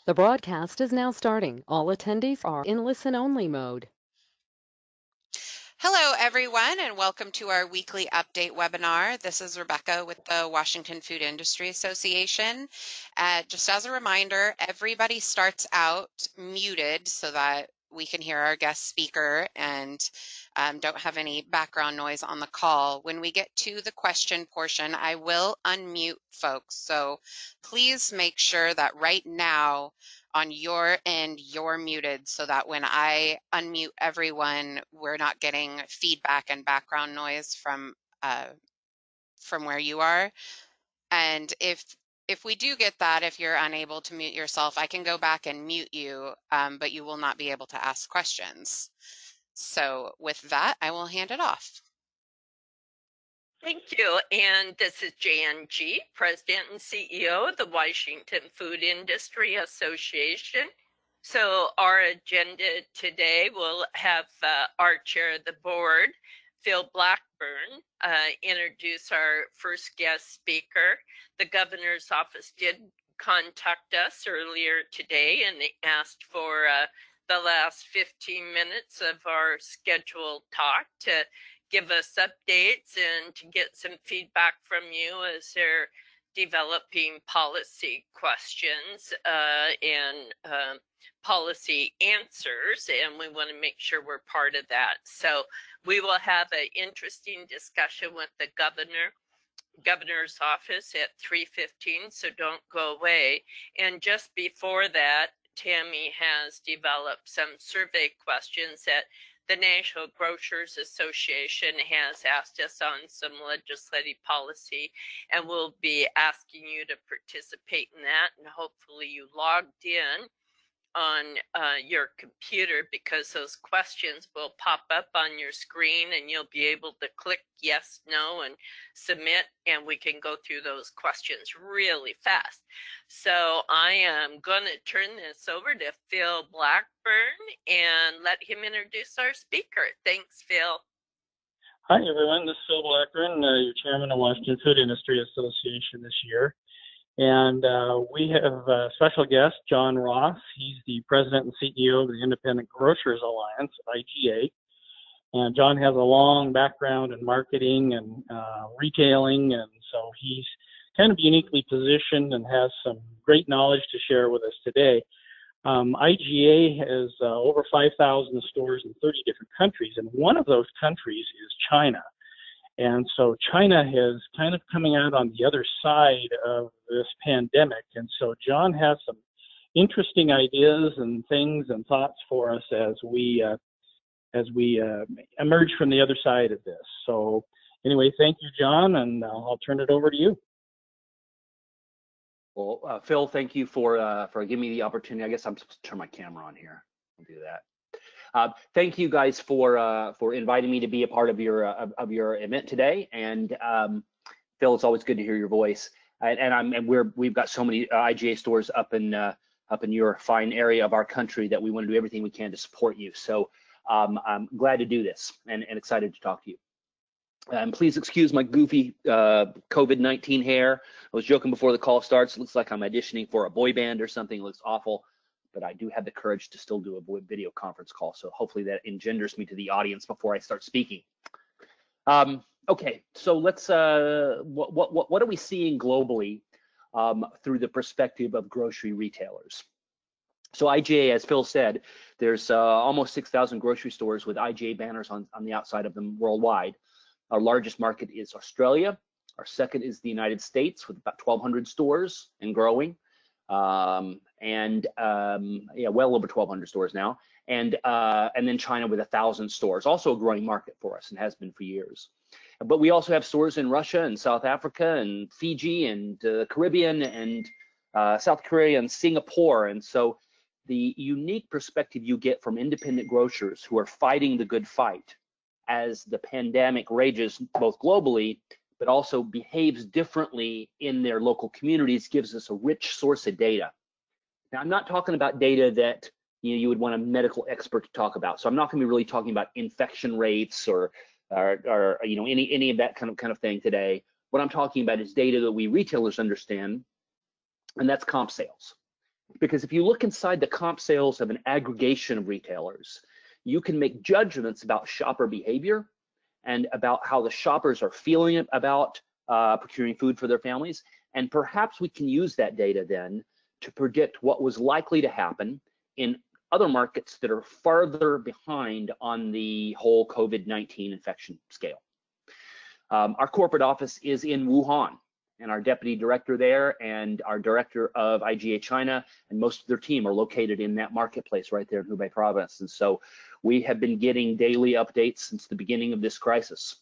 The broadcast is now starting. All attendees are in listen-only mode. Hello, everyone, and welcome to our weekly update webinar. This is Rebecca with the Washington Food Industry Association. Just as a reminder, everybody starts out muted so that we can hear our guest speaker and don't have any background noise on the call. When we get to the question portion, I will unmute folks. So please make sure that right now on your end, you're muted so that when I unmute everyone, we're not getting feedback and background noise from where you are. And if we do get that, if you're unable to mute yourself, I can go back and mute you, but you will not be able to ask questions. So with that, I will hand it off. Thank you. And this is Jan G., President and CEO of the Washington Food Industry Association. So our agenda today will have our chair of the board, Phil Blackburn, introduce our first guest speaker. The governor's office did contact us earlier today and they asked for the last 15 minutes of our scheduled talk to give us updates and to get some feedback from you as they're developing policy questions and policy answers, and we want to make sure we're part of that. So we will have an interesting discussion with the governor's office at 3:15, so don't go away. And just before that, Tammy has developed some survey questions that the National Grocers Association has asked us on some legislative policy, and we'll be asking you to participate in that, and hopefully you logged in on your computer, because those questions will pop up on your screen and you'll be able to click yes, no, and submit, and we can go through those questions really fast. So I am going to turn this over to Phil Blackburn and let him introduce our speaker. Thanks, Phil. Hi, everyone. This is Phil Blackburn, your chairman of Washington Food Industry Association this year. And we have a special guest, John Ross. He's the president and CEO of the Independent Grocers Alliance, IGA. And John has a long background in marketing and retailing, and so he's kind of uniquely positioned and has some great knowledge to share with us today. IGA has over 5,000 stores in 30 different countries, and one of those countries is China. And so China is kind of coming out on the other side of this pandemic. And so John has some interesting ideas and things and thoughts for us as we emerge from the other side of this. So anyway, thank you, John, and I'll turn it over to you. Well, Phil, thank you for giving me the opportunity. I guess I'm supposed to turn my camera on here. I'll do that. Thank you guys for inviting me to be a part of your event today. And Phil, it's always good to hear your voice. And we've got so many IGA stores up in your fine area of our country that we want to do everything we can to support you. So I'm glad to do this and excited to talk to you. And please excuse my goofy COVID-19 hair. I was joking before the call starts. It looks like I'm auditioning for a boy band or something. It looks awful. But I do have the courage to still do a video conference call. So hopefully that engenders me to the audience before I start speaking. Okay, so let's, what are we seeing globally through the perspective of grocery retailers? So IGA, as Phil said, there's almost 6,000 grocery stores with IGA banners on the outside of them worldwide. Our largest market is Australia. Our second is the United States with about 1,200 stores and growing. Yeah, well over 1,200 stores now, and then China with 1,000 stores, also a growing market for us and has been for years. But we also have stores in Russia and South Africa and Fiji and the Caribbean and South Korea and Singapore. And so the unique perspective you get from independent grocers who are fighting the good fight as the pandemic rages both globally but also behaves differently in their local communities gives us a rich source of data. Now, I'm not talking about data that you would want a medical expert to talk about. So I'm not going to be really talking about infection rates or any of that kind of thing today. What I'm talking about is data that we retailers understand, and that's comp sales. Because if you look inside the comp sales of an aggregation of retailers, you can make judgments about shopper behavior and about how the shoppers are feeling about procuring food for their families. And perhaps we can use that data then to predict what was likely to happen in other markets that are farther behind on the whole COVID-19 infection scale. Our corporate office is in Wuhan, and our deputy director there and our director of IGA China and most of their team are located in that marketplace right there in Hubei province. And so we have been getting daily updates since the beginning of this crisis.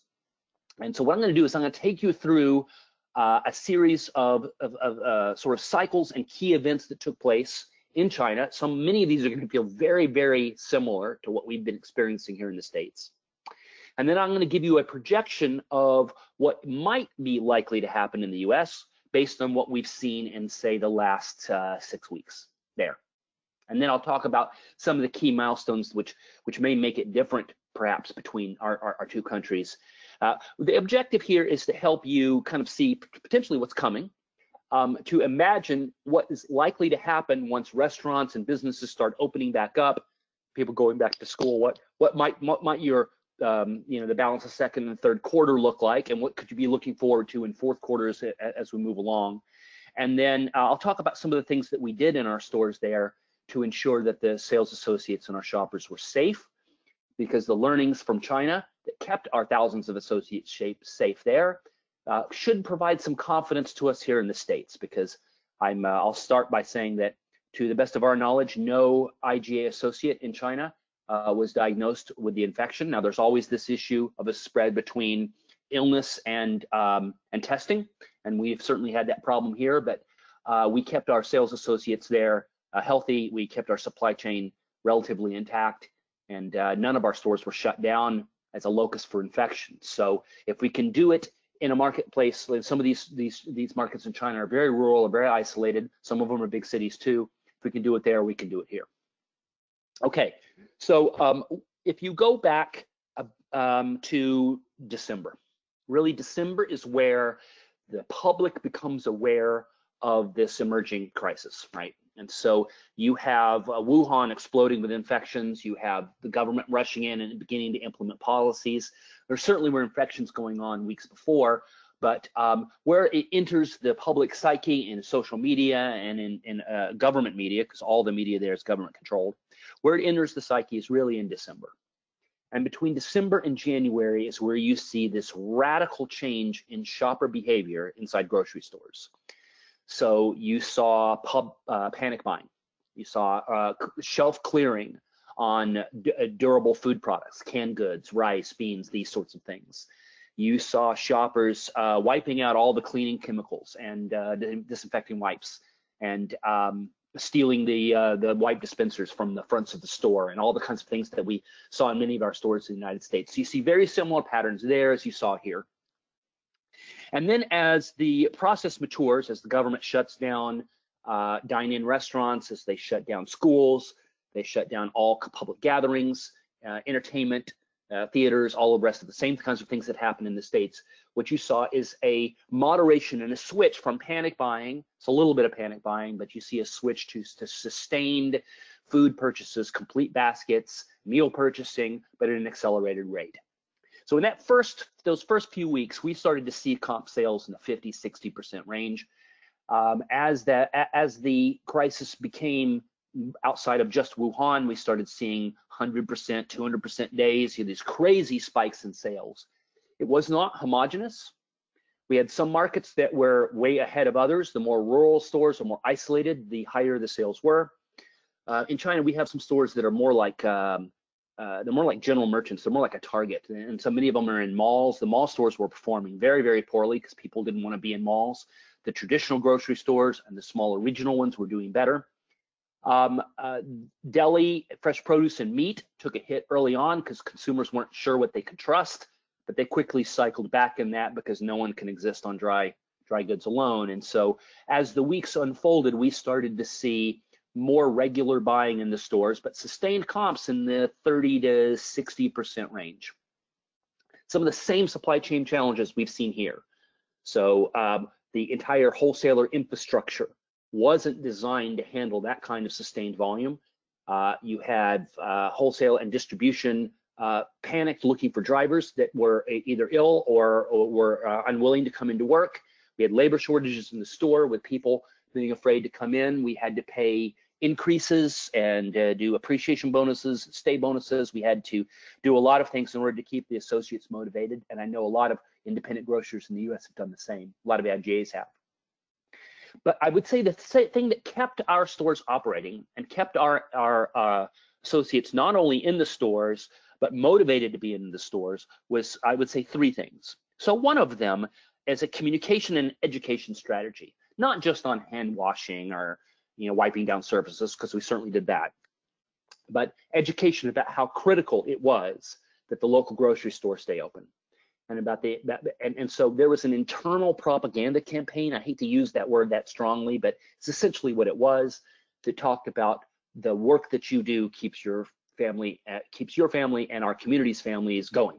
And so what I'm going to do is I'm going to take you through a series of sort of cycles and key events that took place in China. Many of these are going to feel very, very similar to what we've been experiencing here in the States. And then I'm going to give you a projection of what might be likely to happen in the US based on what we've seen in, say, the last 6 weeks there. And then I'll talk about some of the key milestones which may make it different, perhaps, between our two countries. The objective here is to help you kind of see potentially what's coming, to imagine what is likely to happen once restaurants and businesses start opening back up, people going back to school. What might your the balance of second and third quarter look like, and what could you be looking forward to in fourth quarters as we move along. And then I'll talk about some of the things that we did in our stores there to ensure that the sales associates and our shoppers were safe, because the learnings from China that kept our thousands of associates safe there should provide some confidence to us here in the States, because I'll start by saying that to the best of our knowledge, no IGA associate in China was diagnosed with the infection. Now, there's always this issue of a spread between illness and testing, and we've certainly had that problem here, but we kept our sales associates there healthy. We kept our supply chain relatively intact, and none of our stores were shut down as a locus for infection. So if we can do it in a marketplace, like some of these markets in China are very rural, are very isolated. Some of them are big cities too. If we can do it there, we can do it here. Okay, so if you go back to December, really December is where the public becomes aware of this emerging crisis, right? And so you have Wuhan exploding with infections, you have the government rushing in and beginning to implement policies. There certainly were infections going on weeks before, but where it enters the public psyche in social media and in government media, because all the media there is government controlled, where it enters the psyche is really in December. And between December and January is where you see this radical change in shopper behavior inside grocery stores. So you saw panic buying, you saw shelf clearing on durable food products, canned goods, rice, beans, these sorts of things. You saw shoppers wiping out all the cleaning chemicals and disinfecting wipes, and stealing the wipe dispensers from the fronts of the store, and all the kinds of things that we saw in many of our stores in the United States. So you see very similar patterns there as you saw here. And then as the process matures, as the government shuts down dine-in restaurants, as they shut down schools, they shut down all public gatherings, entertainment, theaters, all the rest of the same kinds of things that happen in the States, what you saw is a moderation and a switch from panic buying. It's a little bit of panic buying, but you see a switch to sustained food purchases, complete baskets, meal purchasing, but at an accelerated rate. So in those first few weeks, we started to see comp sales in the 50–60% range. As the crisis became outside of just Wuhan, we started seeing 100%, 200% days, these crazy spikes in sales. It was not homogenous. We had some markets that were way ahead of others. The more rural stores are more isolated, the higher the sales were. In China, we have some stores that are more like general merchants. They're more like a Target, and so many of them are in malls. The mall stores were performing very, very poorly because people didn't want to be in malls. The traditional grocery stores and the smaller regional ones were doing better. Deli, fresh produce, and meat took a hit early on because consumers weren't sure what they could trust, but they quickly cycled back in that because no one can exist on dry goods alone. And so as the weeks unfolded, we started to see more regular buying in the stores, but sustained comps in the 30–60% range. Some of the same supply chain challenges we've seen here. So the entire wholesaler infrastructure wasn't designed to handle that kind of sustained volume. You had wholesale and distribution panicked looking for drivers that were either ill or were unwilling to come into work. We had labor shortages in the store with people being afraid to come in. We had to pay increases and do appreciation bonuses, stay bonuses. We had to do a lot of things in order to keep the associates motivated. And I know a lot of independent grocers in the US have done the same. A lot of IGAs have. But I would say the thing that kept our stores operating and kept our associates not only in the stores, but motivated to be in the stores was, I would say, three things. So one of them is a communication and education strategy, not just on hand washing or wiping down surfaces, because we certainly did that, but education about how critical it was that the local grocery store stay open. And about and so there was an internal propaganda campaign. I hate to use that word that strongly, but it's essentially what it was, that talked about the work that you do keeps your family and our community's families going.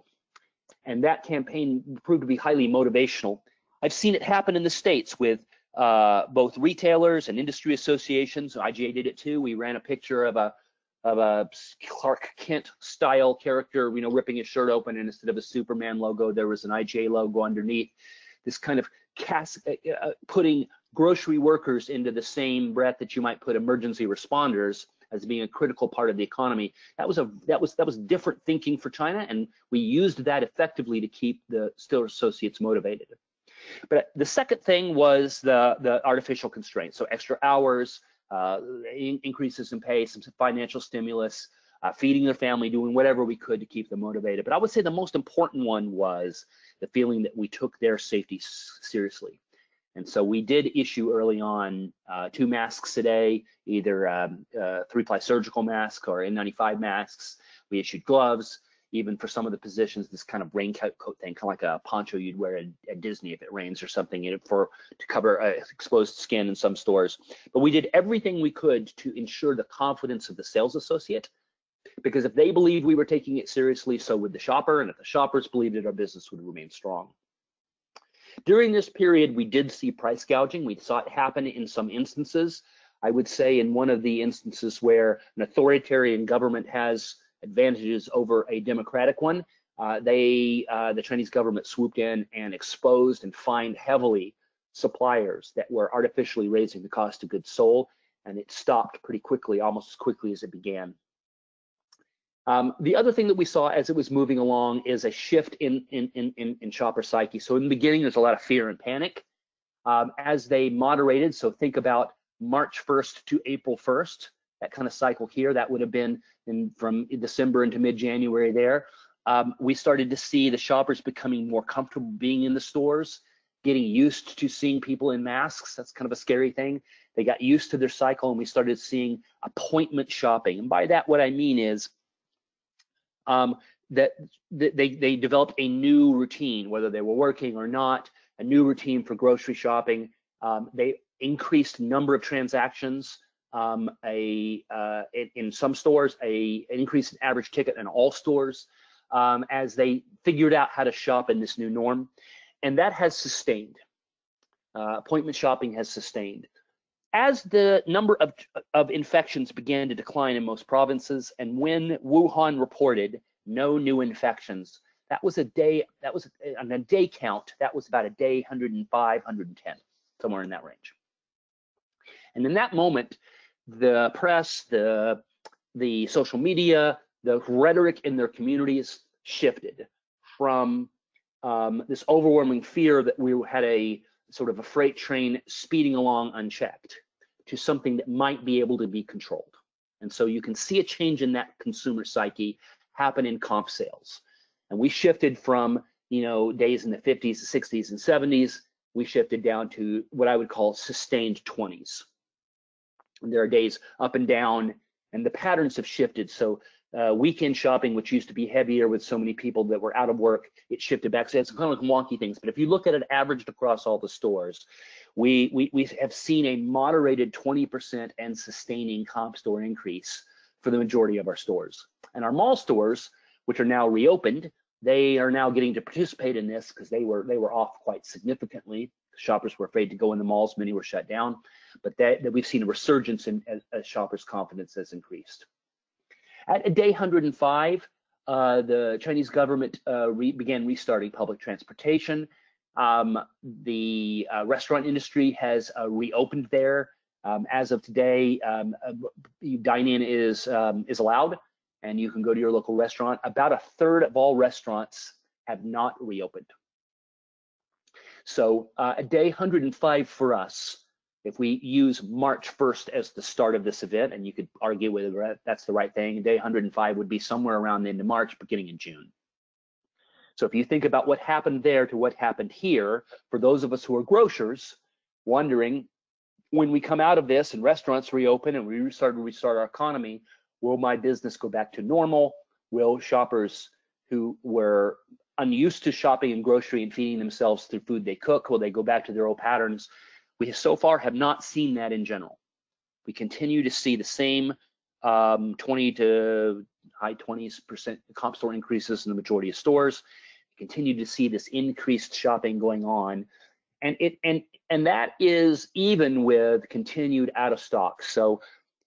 And that campaign proved to be highly motivational. I've seen it happen in the States with both retailers and industry associations. IGA did it too. We ran a picture of a Clark Kent style character, ripping his shirt open, and instead of a Superman logo, there was an IGA logo underneath. This kind of putting grocery workers into the same breath that you might put emergency responders as being a critical part of the economy. That was different thinking for China, and we used that effectively to keep the store associates motivated. But the second thing was the artificial constraints, so extra hours, increases in pay, some financial stimulus, feeding their family, doing whatever we could to keep them motivated. But I would say the most important one was the feeling that we took their safety seriously. And so we did issue early on 2 masks a day, either 3-ply surgical mask or N95 masks. We issued gloves, even for some of the positions, this kind of raincoat thing, kind of like a poncho you'd wear at Disney if it rains or something, to cover exposed skin in some stores. But we did everything we could to ensure the confidence of the sales associate, because if they believed we were taking it seriously, so would the shopper, and if the shoppers believed it, our business would remain strong. During this period, we did see price gouging. We saw it happen in some instances. I would say in one of the instances where an authoritarian government has advantages over a democratic one, the Chinese government swooped in and exposed and fined heavily suppliers that were artificially raising the cost of goods sold, and it stopped pretty quickly, almost as quickly as it began. The other thing that we saw as it was moving along is a shift in shopper psyche. So in the beginning, there's a lot of fear and panic. As they moderated, so think about March 1st to April 1st, that kind of cycle here, that would have been from December into mid-January there. We started to see the shoppers becoming more comfortable being in the stores, getting used to seeing people in masks. That's kind of a scary thing. They got used to their cycle, and we started seeing appointment shopping. And by that, what I mean is that they developed a new routine, whether they were working or not, a new routine for grocery shopping. They increased number of transactions. In some stores, an increase in average ticket in all stores, as they figured out how to shop in this new norm. And that has sustained. Appointment shopping has sustained. As the number of infections began to decline in most provinces, and when Wuhan reported no new infections, that was a day, on a day count, that was about a day 105, 110, somewhere in that range. And in that moment, the press, the social media, the rhetoric in their communities shifted from this overwhelming fear that we had a sort of a freight train speeding along unchecked to something that might be able to be controlled. And so you can see a change in that consumer psyche happen in comp sales. And we shifted from, days in the 50s, the 60s, and 70s, we shifted down to what I would call sustained 20s. And there are days up and down, and the patterns have shifted. So weekend shopping, which used to be heavier with so many people that were out of work, it shifted back. So it's kind of like wonky things. But if you look at it averaged across all the stores, we have seen a moderated 20% and sustaining comp store increase for the majority of our stores. And our mall stores, which are now reopened, they are now getting to participate in this because they were off quite significantly Shoppers were afraid to go in the malls. Many were shut down, but that we've seen a resurgence in as shoppers' confidence has increased. At day 105, the Chinese government began restarting public transportation. The restaurant industry has reopened there. As of today, dine-in is allowed, and you can go to your local restaurant. About a third of all restaurants have not reopened. So a day 105 for us, if we use March 1st as the start of this event, and you could argue whether that's the right thing, day 105 would be somewhere around the end of March, beginning in June. So if you think about what happened there to what happened here, for those of us who are grocers, wondering when we come out of this and restaurants reopen and we restart our economy, will my business go back to normal? Will shoppers who were unused to shopping and grocery and feeding themselves through food they cook, will they go back to their old patterns? We so far have not seen that in general. We continue to see the same 20 to high 20% comp store increases in the majority of stores. We continue to see this increased shopping going on, and that is even with continued out of stock. So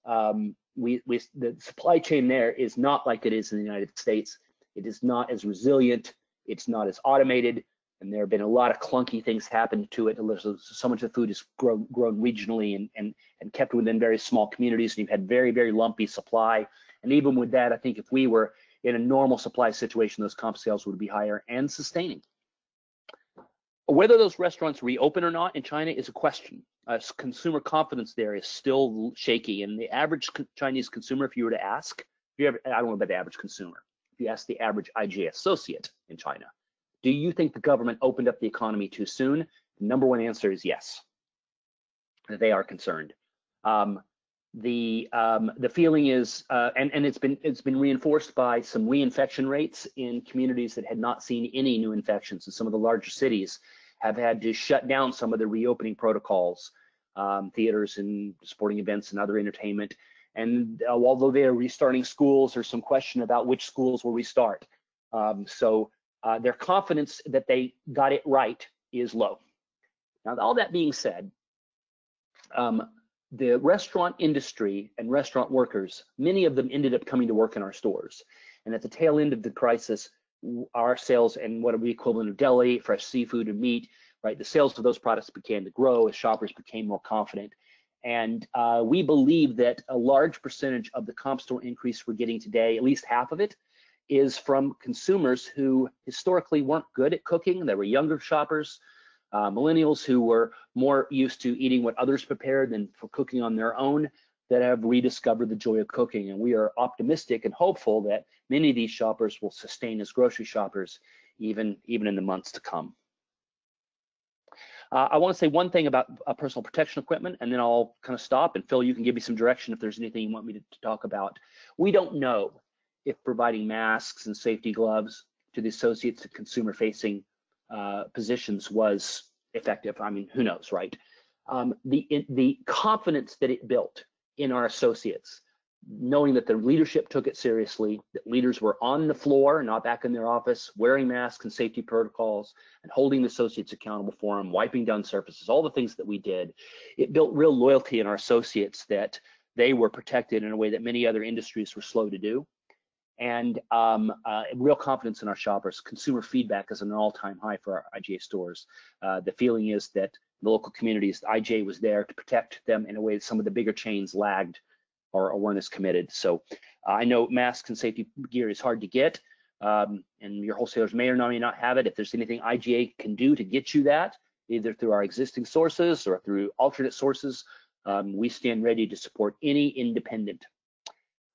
the supply chain there is not like it is in the United States. It is not as resilient. It's not as automated, and there have been a lot of clunky things happen to it. So much of the food is grown regionally and kept within very small communities, and you've had very, very lumpy supply. And even with that, I think if we were in a normal supply situation, those comp sales would be higher and sustaining. Whether those restaurants reopen or not in China is a question. Consumer confidence there is still shaky, and the average Chinese consumer, if you were to ask, I don't know about the average consumer, if you ask the average IGA associate in China, do you think the government opened up the economy too soon? The number one answer is yes. They are concerned. The feeling is, and it's been reinforced by some reinfection rates in communities that had not seen any new infections. And some of the larger cities have had to shut down some of the reopening protocols, theaters and sporting events and other entertainment. And although they are restarting schools, there's some question about which schools will restart. So their confidence that they got it right is low. Now, all that being said, the restaurant industry and restaurant workers, many of them ended up coming to work in our stores. And at the tail end of the crisis, our sales and what are we equivalent of deli, fresh seafood and meat, right? The sales of those products began to grow as shoppers became more confident. And we believe that a large percentage of the comp store increase we're getting today, at least half of it, is from consumers who historically weren't good at cooking. They were younger shoppers, millennials who were more used to eating what others prepared than for cooking on their own, that have rediscovered the joy of cooking. And we are optimistic and hopeful that many of these shoppers will sustain as grocery shoppers even in the months to come. I want to say one thing about personal protection equipment, and then I'll kind of stop, and Phil, you can give me some direction if there's anything you want me to talk about. We don't know if providing masks and safety gloves to the associates at consumer-facing positions was effective. I mean, who knows, right? The confidence that it built in our associates, knowing that the leadership took it seriously, that leaders were on the floor, not back in their office, wearing masks and safety protocols, and holding the associates accountable for them, wiping down surfaces, all the things that we did. It built real loyalty in our associates that they were protected in a way that many other industries were slow to do. And real confidence in our shoppers. Consumer feedback is an all-time high for our IGA stores. The feeling is that the local communities, IGA was there to protect them in a way that some of the bigger chains lagged or weren't as committed. So I know masks and safety gear is hard to get, and your wholesalers may or may not have it. If there's anything IGA can do to get you that, either through our existing sources or through alternate sources, we stand ready to support any independent.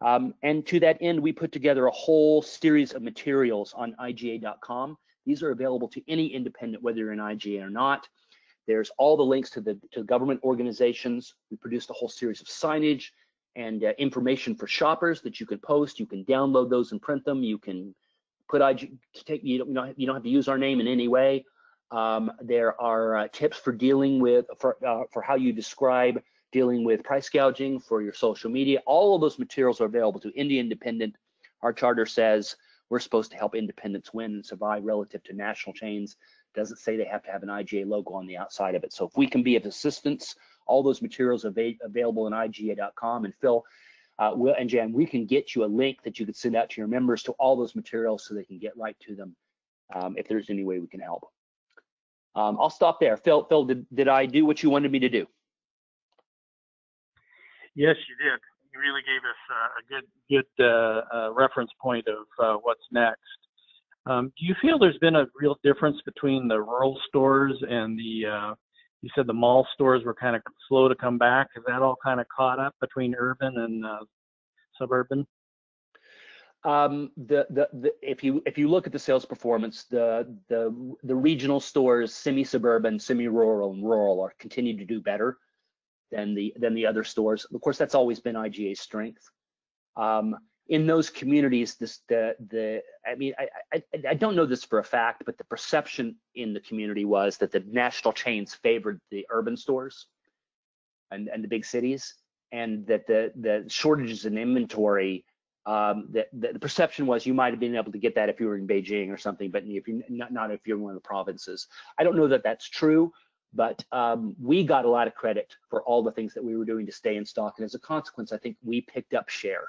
And to that end, we put together a whole series of materials on IGA.com. These are available to any independent, whether you're an IGA or not. There's all the links to government organizations. We produced a whole series of signage and information for shoppers that you can post. You can download those and print them. You can put you don't have to use our name in any way. There are tips for dealing with for how you describe dealing with price gouging for your social media. All of those materials are available to any independent. Our charter says we're supposed to help independents win and survive relative to national chains. It doesn't say they have to have an IGA logo on the outside of it. So if we can be of assistance, all those materials are available in IGA.com. And Phil and Jan, we can get you a link that you could send out to your members to all those materials so they can get right to them if there's any way we can help. I'll stop there. Phil, did I do what you wanted me to do? Yes, you did. You really gave us a good reference point of what's next. Do you feel there's been a real difference between the rural stores and the, you said the mall stores were kind of slow to come back? Has that all kind of caught up between urban and suburban? If you look at the sales performance, the regional stores, semi-suburban, semi-rural, and rural are continue to do better than the other stores. Of course, that's always been IGA's strength. In those communities, I mean, I don't know this for a fact, but the perception in the community was that the national chains favored the urban stores and the big cities, and that the shortages in inventory, the perception was you might have been able to get that if you were in Beijing or something, but if you not if you're in one of the provinces. I don't know that that's true, but we got a lot of credit for all the things that we were doing to stay in stock, and as a consequence, I think we picked up share.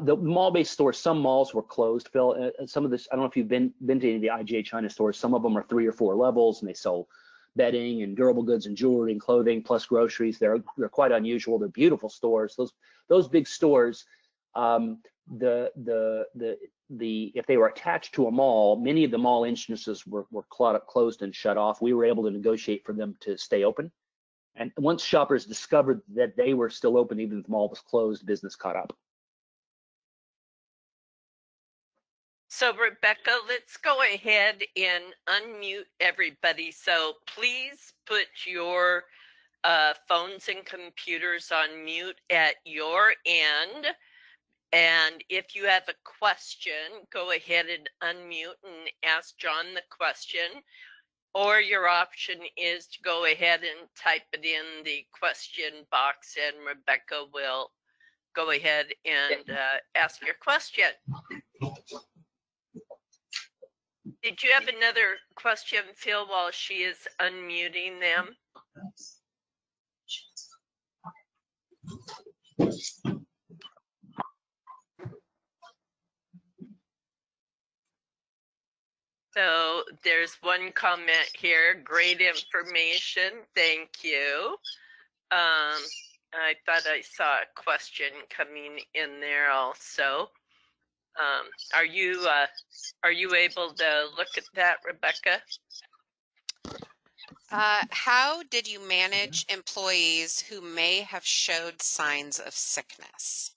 The mall-based stores, some malls were closed, Phil. Some of this, I don't know if you've been to any of the IGA China stores. Some of them are 3 or 4 levels, and they sell bedding and durable goods and jewelry and clothing plus groceries. They're quite unusual. They're beautiful stores. Those big stores, if they were attached to a mall, many of the mall instances were closed and shut off. We were able to negotiate for them to stay open. And once shoppers discovered that they were still open, even if the mall was closed, business caught up. So Rebecca, let's go ahead and unmute everybody. So please put your phones and computers on mute at your end. And if you have a question, go ahead and unmute and ask John the question. Or your option is to go ahead and type it in the question box, and Rebecca will go ahead and ask your question. Did you have another question, Phil, while she is unmuting them? So there's one comment here. Great information. Thank you. I thought I saw a question coming in there also. Are you able to look at that, Rebecca? How did you manage employees who may have showed signs of sickness?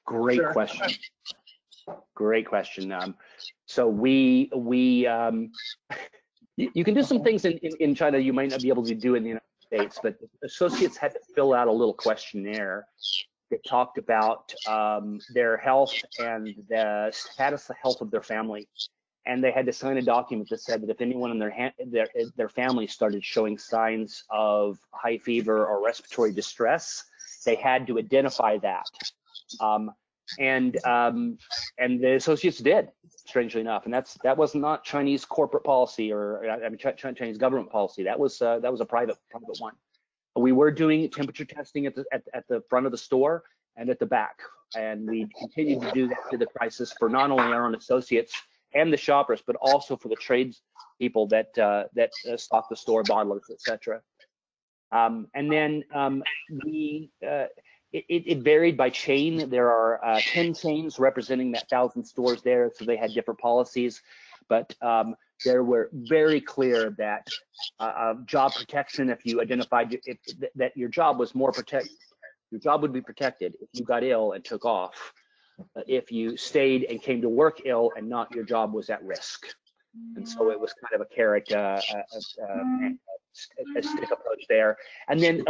Great question. Great question. So we you can do some things in China you might not be able to do in the United States, but associates had to fill out a little questionnaire that talked about their health and the status of health of their family. And they had to sign a document that said that if anyone in their family started showing signs of high fever or respiratory distress, they had to identify that. And the associates did, strangely enough, and that was not Chinese corporate policy or Chinese government policy. That was a private one. We were doing temperature testing at the front of the store and at the back, and we continued to do that through the crisis for not only our own associates and the shoppers, but also for the trades people that stock the store, bottlers, etc. And then it varied by chain. There are 10 chains representing that 1,000 stores there, so they had different policies. But there were very clear that job protection, if you identified that your job was more protected, your job would be protected if you got ill and took off. If you stayed and came to work ill and not, your job was at risk. And so it was kind of a carrot, a stick approach there. And then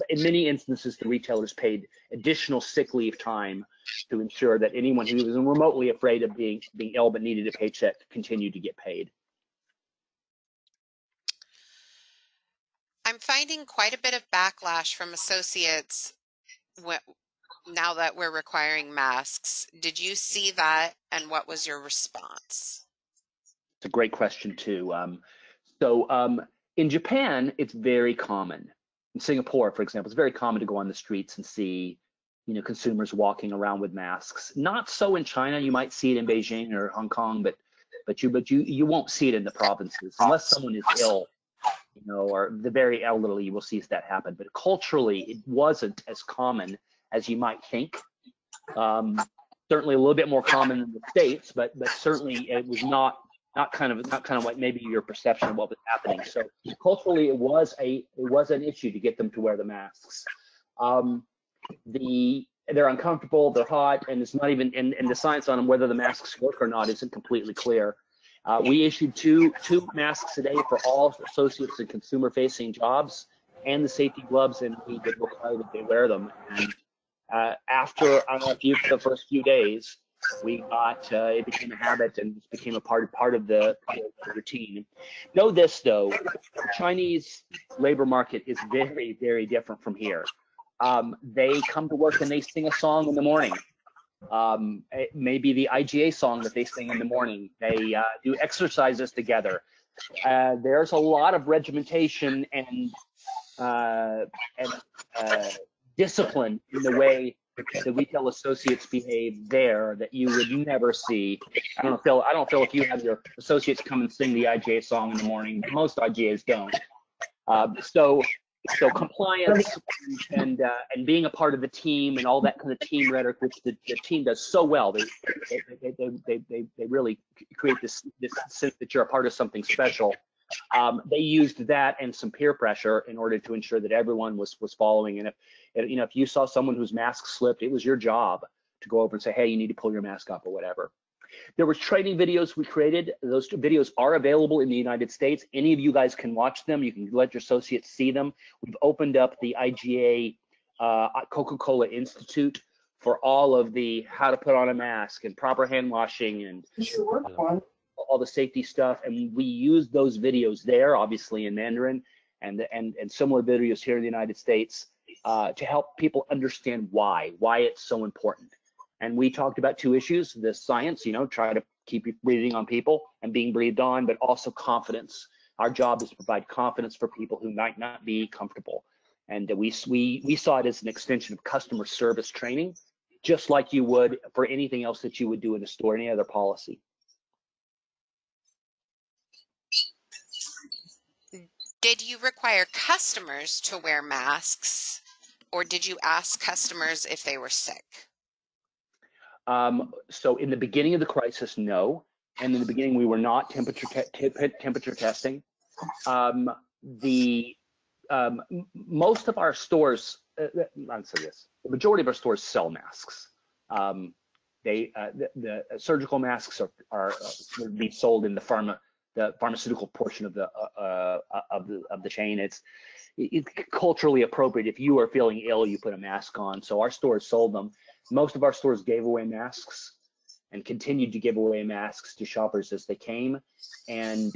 in many instances, the retailers paid additional sick leave time to ensure that anyone who was remotely afraid of being ill but needed a paycheck continued to get paid. I'm finding quite a bit of backlash from associates now that we're requiring masks. Did you see that, and what was your response? It's a great question too. In Japan, it's very common. In Singapore, for example, it's very common to go on the streets and see, consumers walking around with masks. Not so in China. You might see it in Beijing or Hong Kong, but you won't see it in the provinces unless someone is ill, or the very elderly. You will see that happen. But culturally, it wasn't as common as you might think. Certainly a little bit more common in the States, but certainly it was not kind of like maybe your perception of what was happening. So culturally, it was an issue to get them to wear the masks. They're uncomfortable, they're hot, and it's not even, and the science on them, whether the masks work or not, isn't completely clear. We issued two masks a day for all associates in consumer-facing jobs, and the safety gloves, and we did require that they wear them. And after the first few days, we got it became a habit and became a part of the routine. Know this though, the Chinese labor market is very, very different from here. They come to work and they sing a song in the morning. It may be the IGA song that they sing in the morning. They do exercises together. There's a lot of regimentation and discipline in the way the retail associates behave there that you would never see. I don't feel if you have your associates come and sing the IGA song in the morning. Most IGAs don't. So compliance and being a part of the team and all that kind of team rhetoric, which the team does so well. They really create this sense that you're a part of something special. They used that and some peer pressure in order to ensure that everyone was following. And if you saw someone whose mask slipped, it was your job to go over and say, hey, you need to pull your mask up or whatever. There were training videos we created. Those videos are available in the United States. Any of you guys can watch them. You can let your associates see them. We've opened up the IGA Coca-Cola Institute for all of the how to put on a mask and proper hand washing and all the safety stuff. And we use those videos there, obviously in Mandarin, and similar videos here in the United States to help people understand why it's so important. And we talked about two issues: the science, try to keep breathing on people and being breathed on, but also confidence. Our job is to provide confidence for people who might not be comfortable. And we saw it as an extension of customer service training, just like you would for anything else that you would do in a store, any other policy. Did you require customers to wear masks, or did you ask customers if they were sick? So in the beginning of the crisis, no. And in the beginning, we were not temperature testing. Most of our stores, I'll say this, the majority of our stores sell masks. The surgical masks are being sold in the pharmaceutical portion of the chain. It's culturally appropriate. If you are feeling ill, you put a mask on. So our stores sold them. Most of our stores gave away masks and continued to give away masks to shoppers as they came. And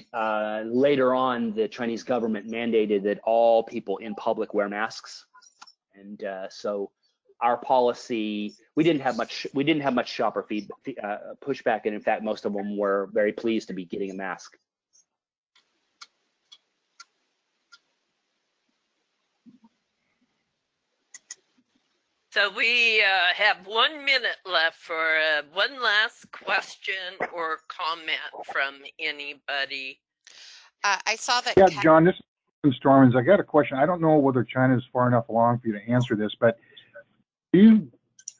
later on, the Chinese government mandated that all people in public wear masks. And so our policy, we didn't have much shopper pushback, and in fact, most of them were very pleased to be getting a mask. So we have 1 minute left for one last question or comment from anybody. I saw that. Yeah, John, this is Stormins. I got a question. I don't know whether China is far enough along for you to answer this, but are you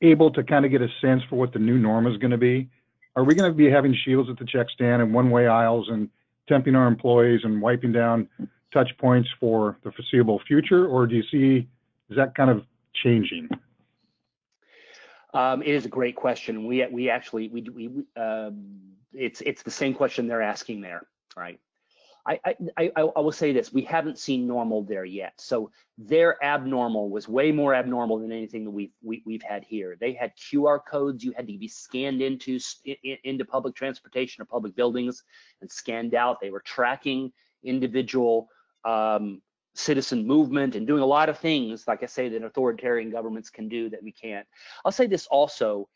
able to kind of get a sense for what the new norm is going to be? Are we going to be having shields at the check stand and one-way aisles and temping our employees and wiping down touch points for the foreseeable future, or is that kind of changing? It is a great question. It's the same question they're asking there, right? I will say this: we haven't seen normal there yet. So their abnormal was way more abnormal than anything that we've had here. They had QR codes you had to be scanned into public transportation or public buildings and scanned out. They were tracking individual citizen movement and doing a lot of things, like I say, that authoritarian governments can do that we can't. I'll say this also,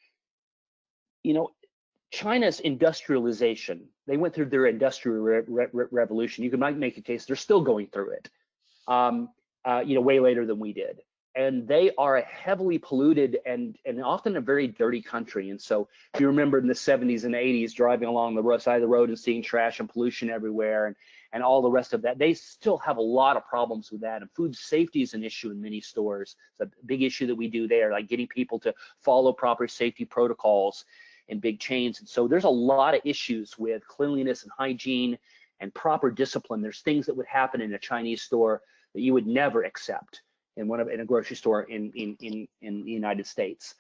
China's industrialization, they went through their industrial revolution. You can make a case they're still going through it, way later than we did. And they are a heavily polluted and often a very dirty country. And so if you remember in the 70s and 80s, driving along the side of the road and seeing trash and pollution everywhere and all the rest of that, they still have a lot of problems with that. And food safety is an issue in many stores. It's a big issue that we do there, like getting people to follow proper safety protocols in big chains. And so there's a lot of issues with cleanliness and hygiene and proper discipline. There's things that would happen in a Chinese store that you would never accept in a grocery store in the United States.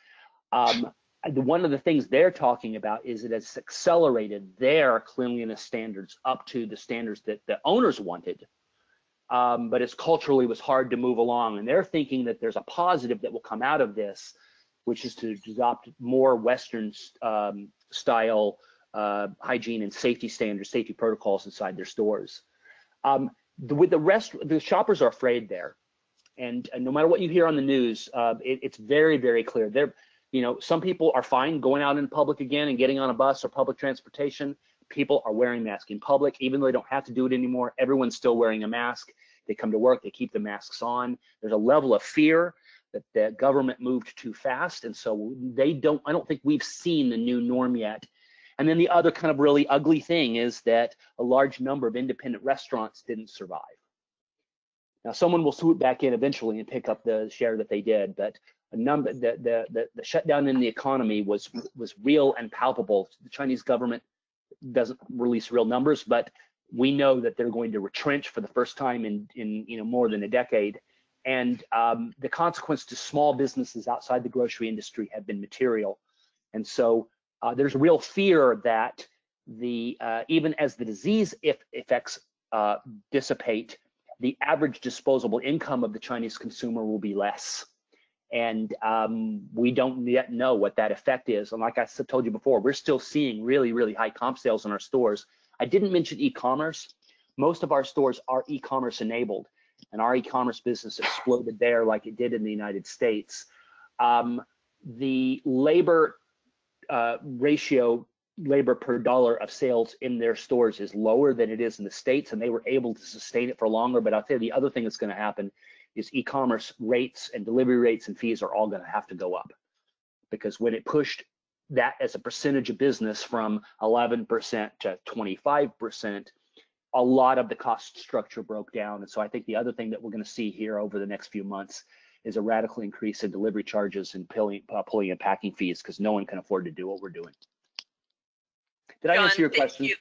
One of the things they're talking about is it has accelerated their cleanliness standards up to the standards that the owners wanted, but it's culturally was hard to move along. And they're thinking that there's a positive that will come out of this, which is to adopt more Western style hygiene and safety standards, safety protocols inside their stores. With the rest, the shoppers are afraid there. And no matter what you hear on the news, it's very, very clear. Some people are fine going out in public again and getting on a bus or public transportation. People are wearing masks in public, even though they don't have to do it anymore. Everyone's still wearing a mask. They come to work, they keep the masks on. There's a level of fear that the government moved too fast, and so I don't think we've seen the new norm yet. And then the other kind of really ugly thing is that a large number of independent restaurants didn't survive. Now, someone will swoop back in eventually and pick up the share that they did, but the shutdown in the economy was real and palpable. The Chinese government doesn't release real numbers, but we know that they're going to retrench for the first time in more than a decade. And the consequence to small businesses outside the grocery industry have been material. And so there's real fear that even as the disease effects dissipate, the average disposable income of the Chinese consumer will be less. And we don't yet know what that effect is. And like I told you before, we're still seeing really, really high comp sales in our stores. I didn't mention e-commerce. Most of our stores are e-commerce enabled, and our e-commerce business exploded there like it did in the United States. The labor ratio, labor per dollar of sales in their stores is lower than it is in the States, and they were able to sustain it for longer. But I'll tell you, the other thing that's going to happen is e-commerce rates and delivery rates and fees are all going to have to go up, because when it pushed that as a percentage of business from 11% to 25%, a lot of the cost structure broke down. And so I think the other thing that we're going to see here over the next few months is a radical increase in delivery charges and pulling and packing fees, because no one can afford to do what we're doing. Did I answer your question? Thank you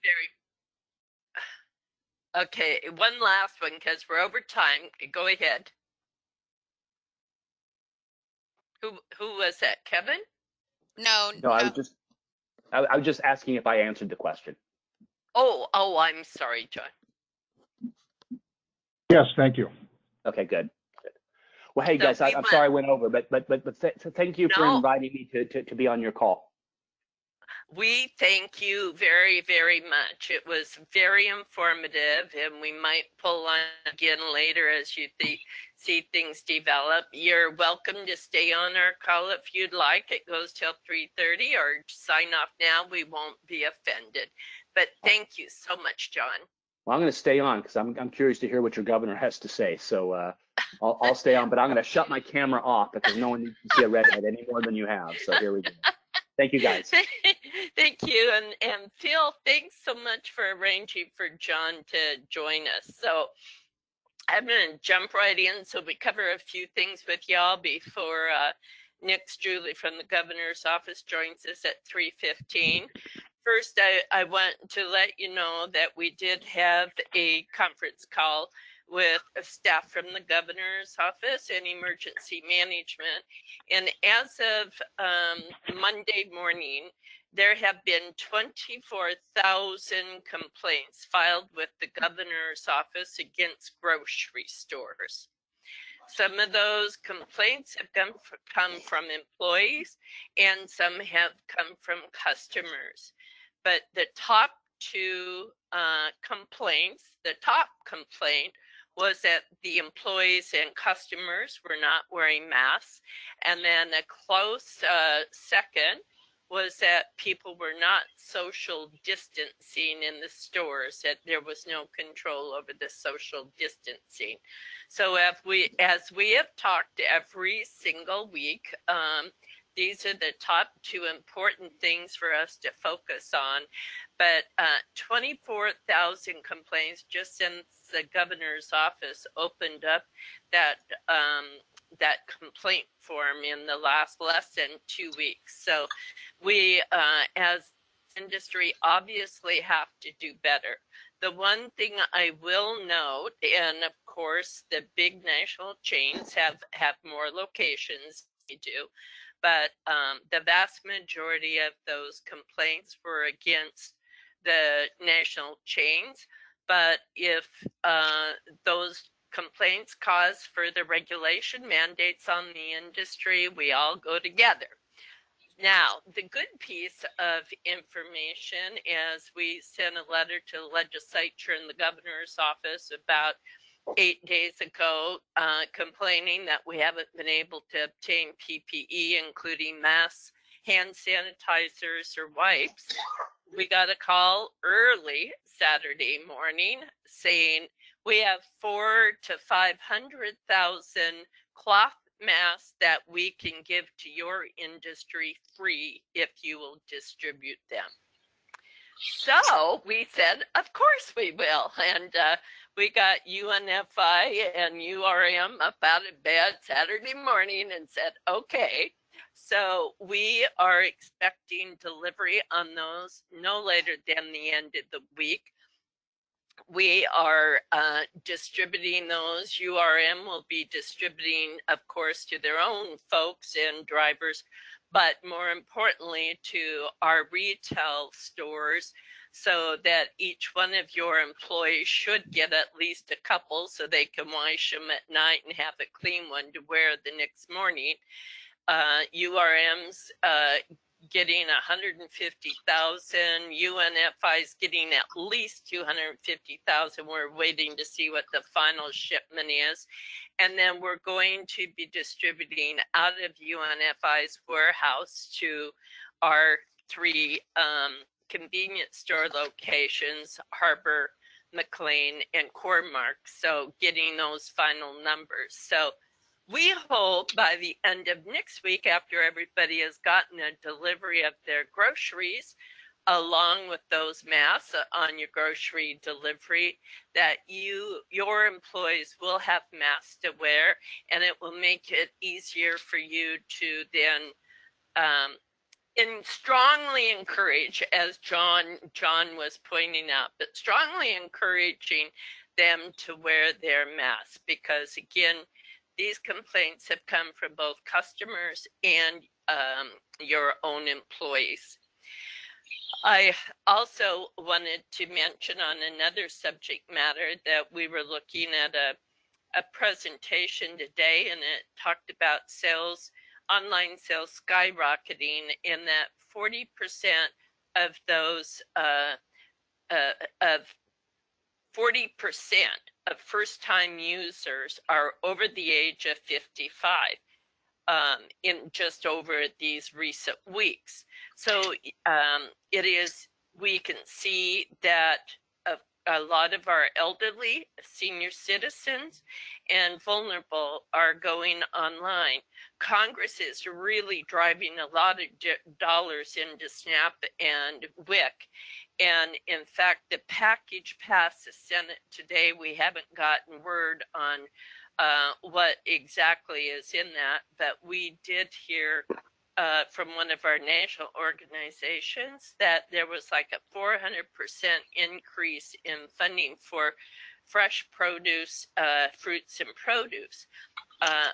Okay, one last one, because we're over time. Go ahead. Who was that, Kevin? No. I was just asking if I answered the question. Oh, I'm sorry, John. Yes, thank you. Okay, good. Well, hey guys, I'm sorry I went over, but thank you for inviting me to be on your call. We thank you very, very much. It was very informative, and we might pull on again later as you see things develop. You're welcome to stay on our call if you'd like. It goes till 3:30, or sign off now. We won't be offended. But thank you so much, John. Well, I'm going to stay on because I'm curious to hear what your governor has to say. So I'll stay on, but I'm going to shut my camera off because no one needs to see a redhead any more than you have. So here we go. Thank you, guys. Thank you. And Phil, thanks so much for arranging for John to join us. So I'm going to jump right in so we cover a few things with y'all before Nick Julie from the governor's office joins us at 3:15. First, I want to let you know that we did have a conference call with staff from the governor's office and emergency management. And as of Monday morning, there have been 24,000 complaints filed with the governor's office against grocery stores. Some of those complaints have come from employees, and some have come from customers. But the top two complaints, the top complaint was that the employees and customers were not wearing masks. And then a close second was that people were not social distancing in the stores, that there was no control over the social distancing. So as we have talked every single week, these are the top two important things for us to focus on. But 24,000 complaints just since the governor's office opened up that that complaint form in the last less than 2 weeks. So we, as industry, obviously have to do better. The one thing I will note, and of course the big national chains have more locations than we do, but the vast majority of those complaints were against the national chains. But if those complaints cause further regulation mandates on the industry, we all go together. Now, the good piece of information is we sent a letter to the legislature and the governor's office about 8 days ago, complaining that we haven't been able to obtain PPE, including masks, hand sanitizers, or wipes. We got a call early Saturday morning saying we have 400,000 to 500,000 cloth masks that we can give to your industry free if you will distribute them. So we said, of course we will. And we got UNFI and URM up out of bed Saturday morning and said, okay. So we are expecting delivery on those no later than the end of the week. We are distributing those. URM will be distributing, of course, to their own folks and drivers, but more importantly to our retail stores, so that each one of your employees should get at least a couple so they can wash them at night and have a clean one to wear the next morning. URM's getting 150,000, UNFI's getting at least 250,000. We're waiting to see what the final shipment is. And then we're going to be distributing out of UNFI's warehouse to our 3 convenience store locations, Harbor, McLean, and Core-Mark. So getting those final numbers. So we hope by the end of next week, after everybody has gotten a delivery of their groceries, along with those masks on your grocery delivery, that your employees will have masks to wear, and it will make it easier for you to then strongly encourage, as John was pointing out, but strongly encouraging them to wear their masks, because again, these complaints have come from both customers and your own employees. I also wanted to mention on another subject matter that we were looking at a presentation today, and it talked about online sales skyrocketing, and that 40% of those of 40% of first-time users are over the age of 55 in just over these recent weeks. So we can see that a lot of our elderly, senior citizens, and vulnerable are going online. Congress is really driving a lot of dollars into SNAP and WIC. And in fact, the package passed the Senate today. We haven't gotten word on what exactly is in that, but we did hear from one of our national organizations that there was like a 400% increase in funding for fresh produce, fruits and produce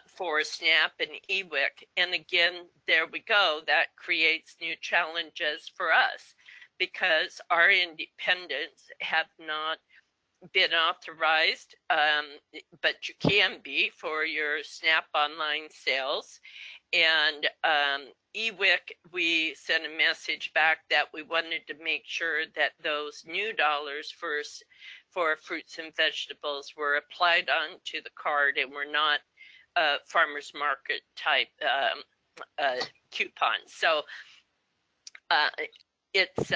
for SNAP and EWIC. And again, there we go. That creates new challenges for us, because our independents have not been authorized, but you can be for your SNAP online sales. And EWIC, we sent a message back that we wanted to make sure that those new dollars for fruits and vegetables were applied onto the card and were not farmers market type coupons. So it's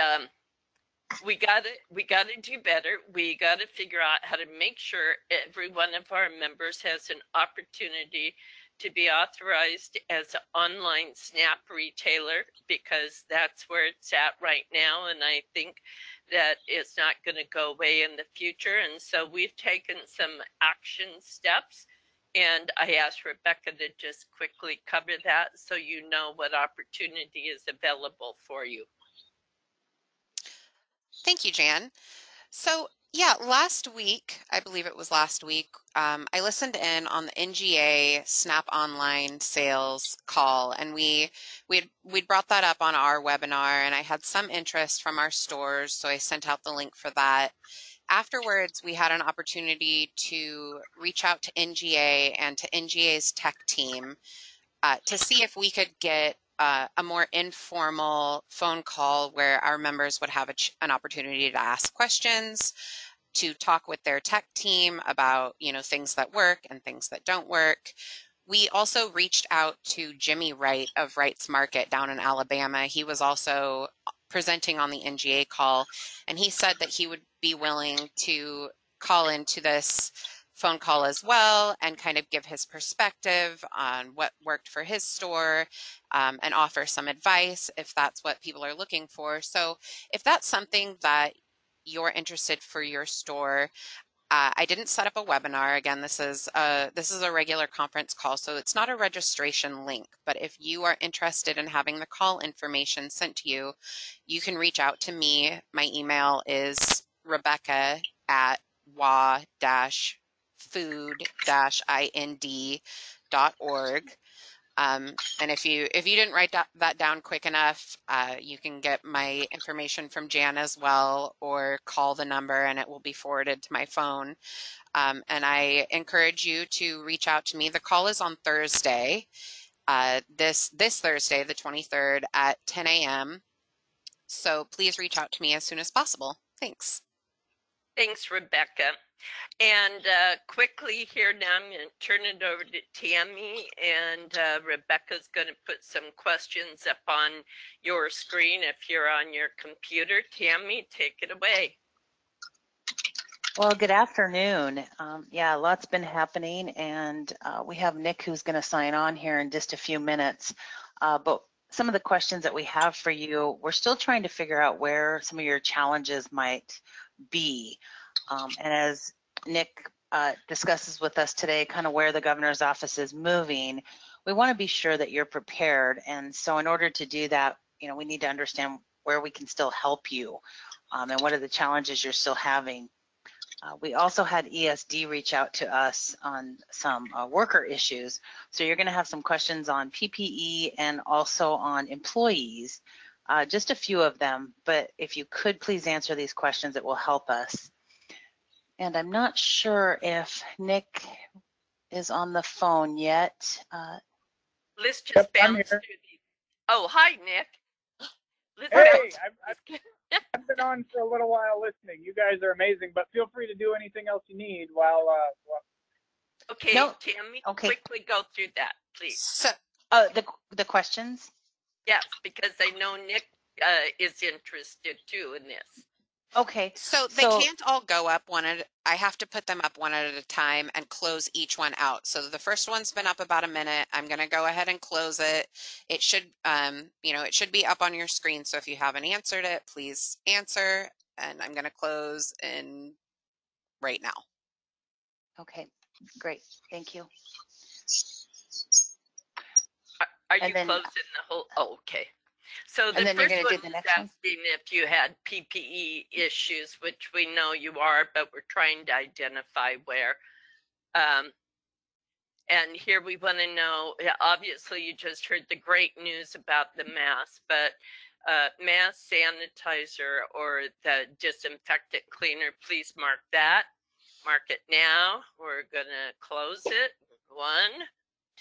we gotta do better. We gotta figure out how to make sure every one of our members has an opportunity to be authorized as an online SNAP retailer, because that's where it's at right now, and I think that it's not going to go away in the future. And so we've taken some action steps, and I asked Rebecca to just quickly cover that so you know what opportunity is available for you. Thank you, Jan. So, yeah, last week, I believe it was last week, I listened in on the NGA Snap Online sales call, and we'd brought that up on our webinar, and I had some interest from our stores, so I sent out the link for that. Afterwards, we had an opportunity to reach out to NGA and to NGA's tech team to see if we could get a more informal phone call where our members would have an opportunity to ask questions, to talk with their tech team about, things that work and things that don't work. We also reached out to Jimmy Wright of Wright's Market down in Alabama. He was also presenting on the NGA call, and he said that he would be willing to call into this phone call as well and kind of give his perspective on what worked for his store, and offer some advice if that's what people are looking for. So if that's something that you're interested for your store, I didn't set up a webinar. Again, this is a regular conference call, so it's not a registration link. But if you are interested in having the call information sent to you, you can reach out to me. My email is rebecca@wa-food-ind.org. And if you didn't write that down quick enough, you can get my information from Jan as well, or call the number and it will be forwarded to my phone. And I encourage you to reach out to me. The call is on Thursday, this Thursday, the 23rd at 10 a.m. So please reach out to me as soon as possible. Thanks. Thanks, Rebecca. And quickly here now, I'm going to turn it over to Tammy, and Rebecca's going to put some questions up on your screen if you're on your computer. Tammy, take it away. Well, good afternoon. Yeah, a lot's been happening, and we have Nick who's going to sign on here in just a few minutes. But some of the questions that we have for you, we're still trying to figure out where some of your challenges might be. And as Nick discusses with us today, kind of where the governor's office is moving, we want to be sure that you're prepared. And so in order to do that, we need to understand where we can still help you, and what are the challenges you're still having. We also had ESD reach out to us on some worker issues. So you're going to have some questions on PPE and also on employees, just a few of them. But if you could please answer these questions, it will help us. And I'm not sure if Nick is on the phone yet. Let's just bounce through these. Oh, hi, Nick. Hey, I've been on for a little while listening. You guys are amazing, but feel free to do anything else you need while. Okay, no, Tammy, quickly go through that, please. So, the questions? Yes, because I know Nick is interested too in this. Okay. So they can't all go up I have to put them up one at a time and close each one out. So the first one's been up about a minute. I'm going to go ahead and close it. It should, it should be up on your screen. So if you haven't answered it, please answer. And I'm going to close in right now. Okay, great. Thank you. Are you closing the whole? Oh, okay. So the first one is asking if you had PPE issues, which we know you are, but we're trying to identify where. And here we want to know, obviously you just heard the great news about the mask, but mask, sanitizer, or the disinfectant cleaner, please mark that. Mark it now. We're going to close it. 1,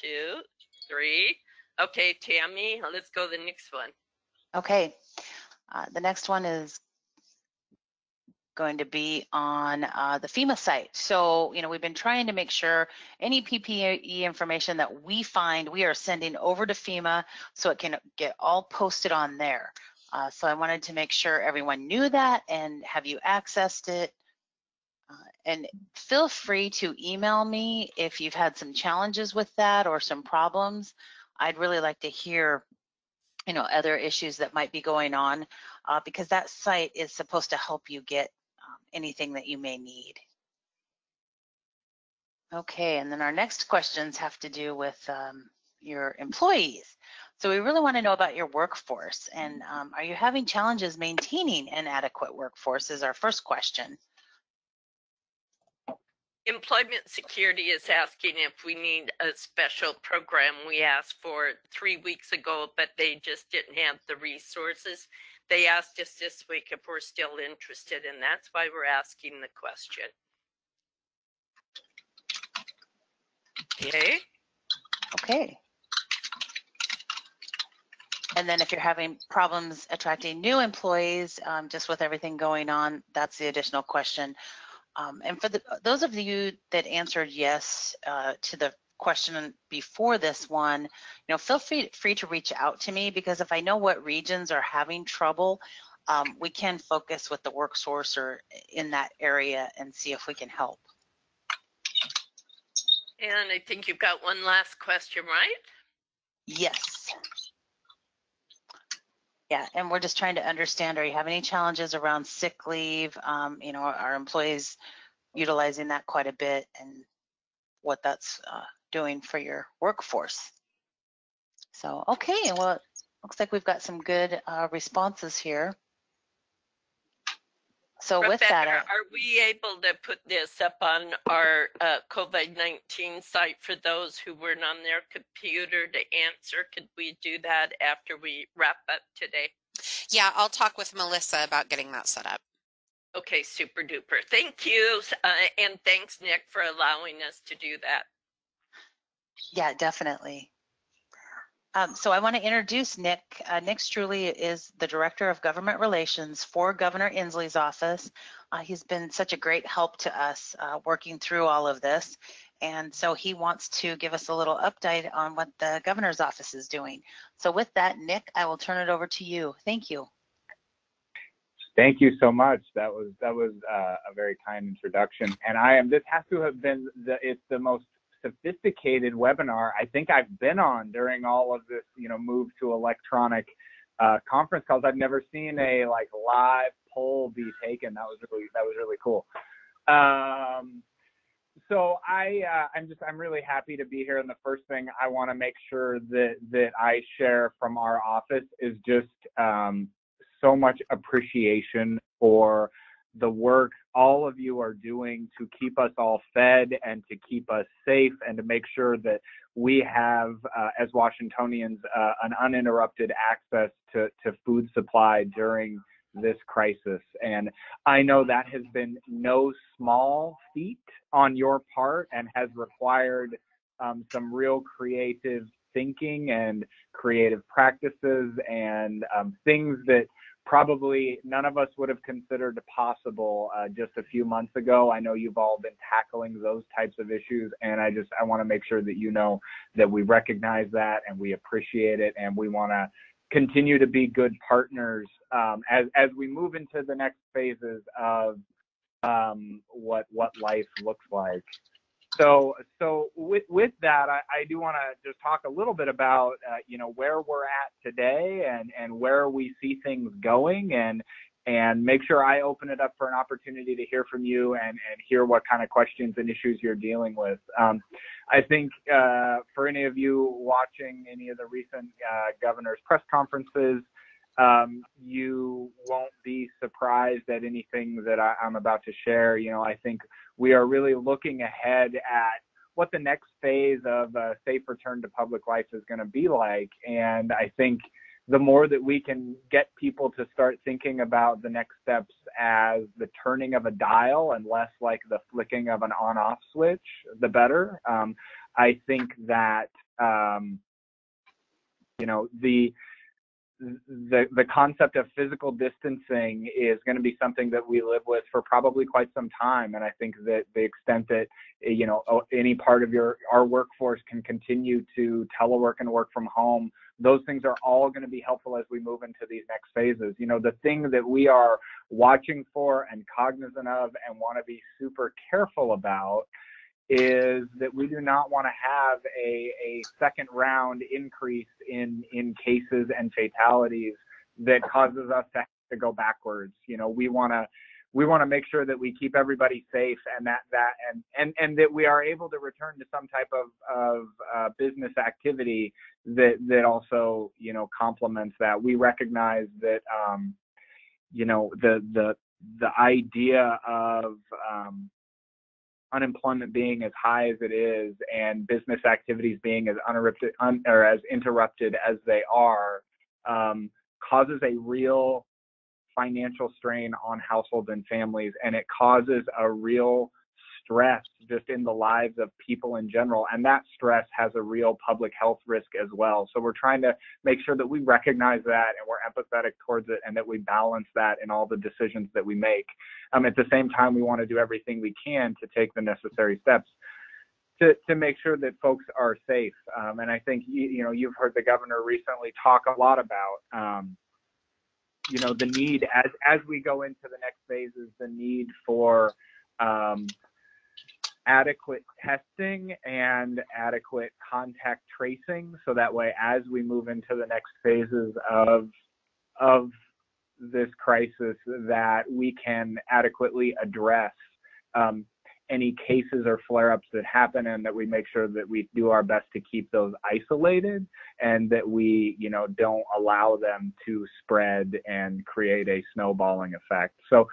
2, 3. Okay, Tammy, let's go to the next one. Okay, the next one is going to be on the FEMA site. So, we've been trying to make sure any PPE information that we find, we are sending over to FEMA so it can get all posted on there. So I wanted to make sure everyone knew that, and have you accessed it? And feel free to email me if you've had some challenges with that or some problems. I'd really like to hear, you know, other issues that might be going on, because that site is supposed to help you get anything that you may need. Okay, and then our next questions have to do with your employees. So we really want to know about your workforce, and are you having challenges maintaining an adequate workforce is our first question. Employment Security is asking if we need a special program. We asked for it 3 weeks ago, but they just didn't have the resources. They asked us this week if we're still interested, and that's why we're asking the question. Okay. Okay. And then if you're having problems attracting new employees, just with everything going on, that's the additional question. And for those of you that answered yes to the question before this one, you know, feel free to reach out to me, because if I know what regions are having trouble, we can focus with the work source or in that area and see if we can help. And I think you've got one last question, right? Yes. Yeah, and we're just trying to understand, are you having any challenges around sick leave? You know, our employees utilizing that quite a bit, and what that's doing for your workforce. So, okay, well, it looks like we've got some good responses here. So Rebecca, with that, are we able to put this up on our COVID-19 site for those who weren't on their computer to answer? Could we do that after we wrap up today? Yeah, I'll talk with Melissa about getting that set up. Okay, super duper. Thank you. And thanks, Nick, for allowing us to do that. Yeah, definitely. So I want to introduce Nick. Nick Struley is the Director of Government Relations for Governor Inslee's office. He's been such a great help to us working through all of this. And so he wants to give us a little update on what the governor's office is doing. So with that, Nick, I will turn it over to you. Thank you. Thank you so much. That was a very kind introduction. And this has to have been it's the most sophisticated webinar I think I've been on during all of this, you know, move to electronic conference calls. I've never seen a live poll be taken. That was really cool. So I'm really happy to be here. And the first thing I want to make sure that I share from our office is just so much appreciation for the work all of you are doing to keep us all fed and to keep us safe and to make sure that we have, as Washingtonians, an uninterrupted access to food supply during this crisis. And I know that has been no small feat on your part and has required some real creative thinking and creative practices and things that probably none of us would have considered possible just a few months ago. I know you've all been tackling those types of issues, and I want to make sure that you know that we recognize that and we appreciate it, and we want to continue to be good partners as we move into the next phases of what life looks like. So with that, I do want to just talk a little bit about you know, where we're at today and where we see things going, and make sure I open it up for an opportunity to hear from you and hear what kind of questions and issues you're dealing with. I think for any of you watching any of the recent governor's press conferences, you won't be surprised at anything that I'm about to share. You know, I think we are really looking ahead at what the next phase of a safe return to public life is going to be like. And I think the more that we can get people to start thinking about the next steps as the turning of a dial and less like the flicking of an on-off switch, the better. I think that, you know, the concept of physical distancing is going to be something that we live with for probably quite some time. And I think that the extent that, you know, any part of our workforce can continue to telework and work from home those things are all going to be helpful as we move into these next phases. You know, the thing that we are watching for and cognizant of and want to be super careful about is that we do not want to have a second round increase in cases and fatalities that causes us to have to go backwards. You know, we want to make sure that we keep everybody safe, and that we are able to return to some type of business activity that also, you know, complements that. We recognize that you know, the idea of unemployment being as high as it is and business activities being as interrupted as they are causes a real financial strain on households and families, and it causes a real stress just in the lives of people in general, and that stress has a real public health risk as well. So we're trying to make sure that we recognize that and we're empathetic towards it, and that we balance that in all the decisions that we make. At the same time, we want to do everything we can to take the necessary steps to make sure that folks are safe. And I think, you know, you've heard the governor recently talk a lot about you know, the need as we go into the next phases, the need for adequate testing and adequate contact tracing, so that way as we move into the next phases of this crisis, that we can adequately address any cases or flare-ups that happen, and that we make sure that we do our best to keep those isolated, and that we, you know, don't allow them to spread and create a snowballing effect. So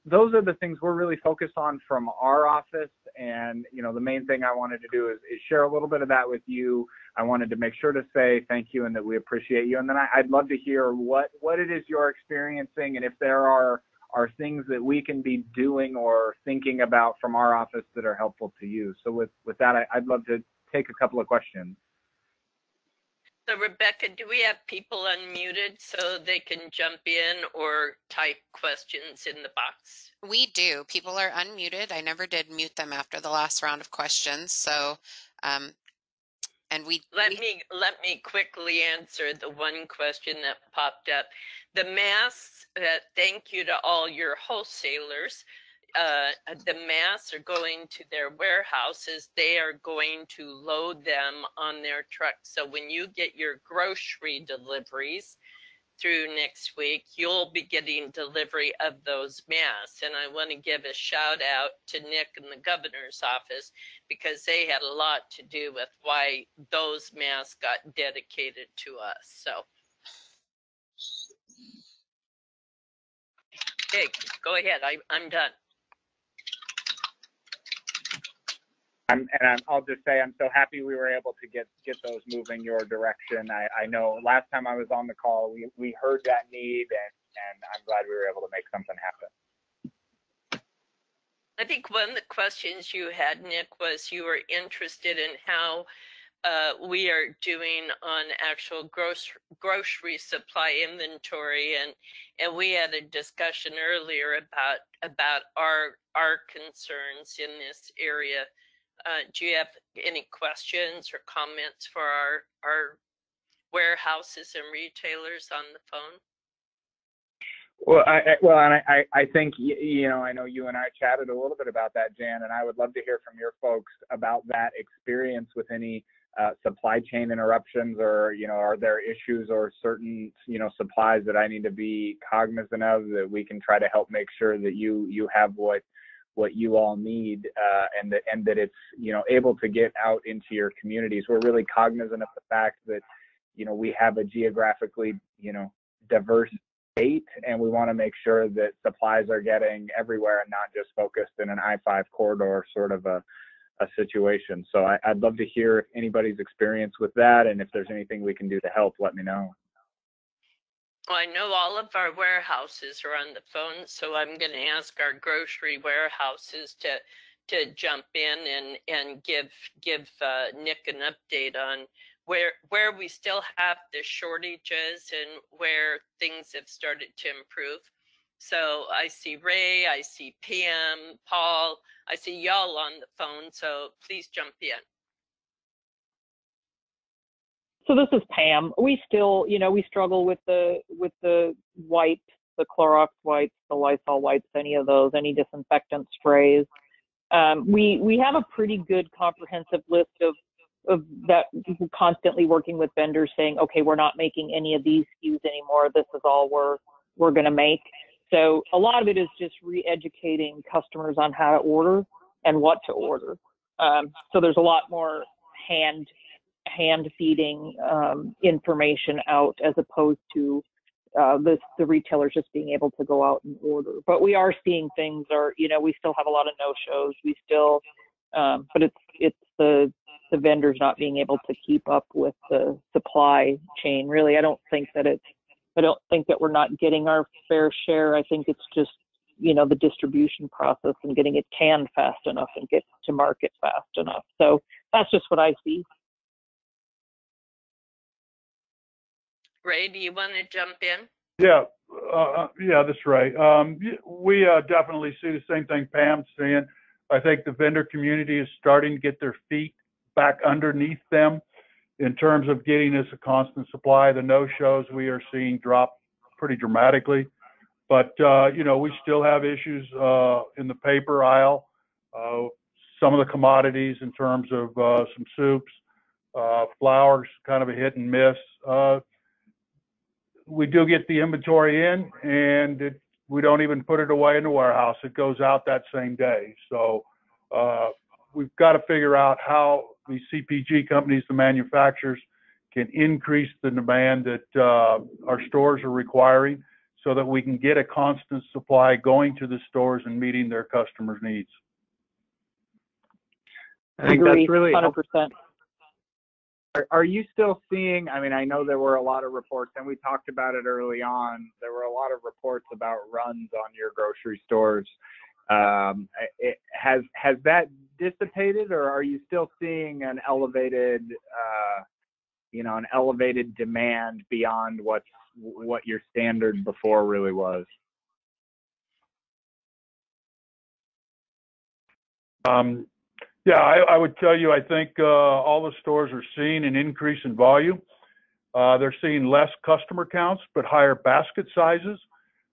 those are the things we're really focused on from our office. And, you know, the main thing I wanted to do is share a little bit of that with you. I wanted to make sure to say thank you and that we appreciate you. And then I'd love to hear what it is you're experiencing, and if there are things that we can be doing or thinking about from our office that are helpful to you. So with that, I'd love to take a couple of questions. So Rebecca, do we have people unmuted so they can jump in or type questions in the box? We do. People are unmuted. I never did mute them after the last round of questions. So, and let me quickly answer the one question that popped up. The masks, thank you to all your wholesalers. The masks are going to their warehouses. They are going to load them on their trucks. So when you get your grocery deliveries through next week, you'll be getting delivery of those masks. And I want to give a shout out to Nick and the governor's office, because they had a lot to do with why those masks got dedicated to us. So, okay, go ahead. I'm done. I'll just say I'm so happy we were able to get those moving your direction. I know last time I was on the call, we heard that need, and I'm glad we were able to make something happen. I think one of the questions you had, Nick, was you were interested in how we are doing on actual grocery supply inventory, and we had a discussion earlier about our concerns in this area. Do you have any questions or comments for our warehouses and retailers on the phone? Well, I think, you know, I know you and I chatted a little bit about that, Jan, and I would love to hear from your folks about that experience with any supply chain interruptions, or, you know, are there issues or certain, you know, supplies that I need to be cognizant of, that we can try to help make sure that you have what you all need, and that it's, you know, able to get out into your communities. We're really cognizant of the fact that, you know, we have a geographically, you know, diverse state, and we want to make sure that supplies are getting everywhere and not just focused in an I-5 corridor sort of a situation. So I'd love to hear if anybody's experience with that, and if there's anything we can do to help, let me know. Well, I know all of our warehouses are on the phone, so I'm going to ask our grocery warehouses to jump in and give Nick an update on where we still have the shortages and where things have started to improve. So I see Ray, I see PM, Paul, I see y'all on the phone, so please jump in. So this is Pam. We still, we struggle with the wipes, the Clorox wipes, the Lysol wipes, any of those, any disinfectant sprays. We have a pretty good comprehensive list of that, constantly working with vendors saying, okay, we're not making any of these SKUs anymore. This is all we're going to make. So a lot of it is just re-educating customers on how to order and what to order. So there's a lot more hand feeding information out, as opposed to the retailers just being able to go out and order. But we are seeing things we still have a lot of no-shows. We still, but it's the vendors not being able to keep up with the supply chain. Really, I don't think that we're not getting our fair share. I think it's just, the distribution process and getting it canned fast enough and get to market fast enough. So that's just what I see. Ray, do you want to jump in? Yeah, that's right. We definitely see the same thing Pam's saying. I think the vendor community is starting to get their feet back underneath them in terms of getting us a constant supply. The no-shows we are seeing drop pretty dramatically. But, we still have issues in the paper aisle. Some of the commodities in terms of some soups, flour's kind of a hit and miss. We do get the inventory in, and we don't even put it away in the warehouse. It goes out that same day. So we've got to figure out how the CPG companies, the manufacturers, can increase the demand that our stores are requiring, so that we can get a constant supply going to the stores and meeting their customers' needs. I think Agree, that's really 100%. Are you still seeing, I know there were a lot of reports, and we talked about it early on, there were a lot of reports about runs on your grocery stores. Has that dissipated, or are you still seeing an elevated demand beyond what your standard before really was? I would tell you, I think all the stores are seeing an increase in volume. They're seeing less customer counts, but higher basket sizes.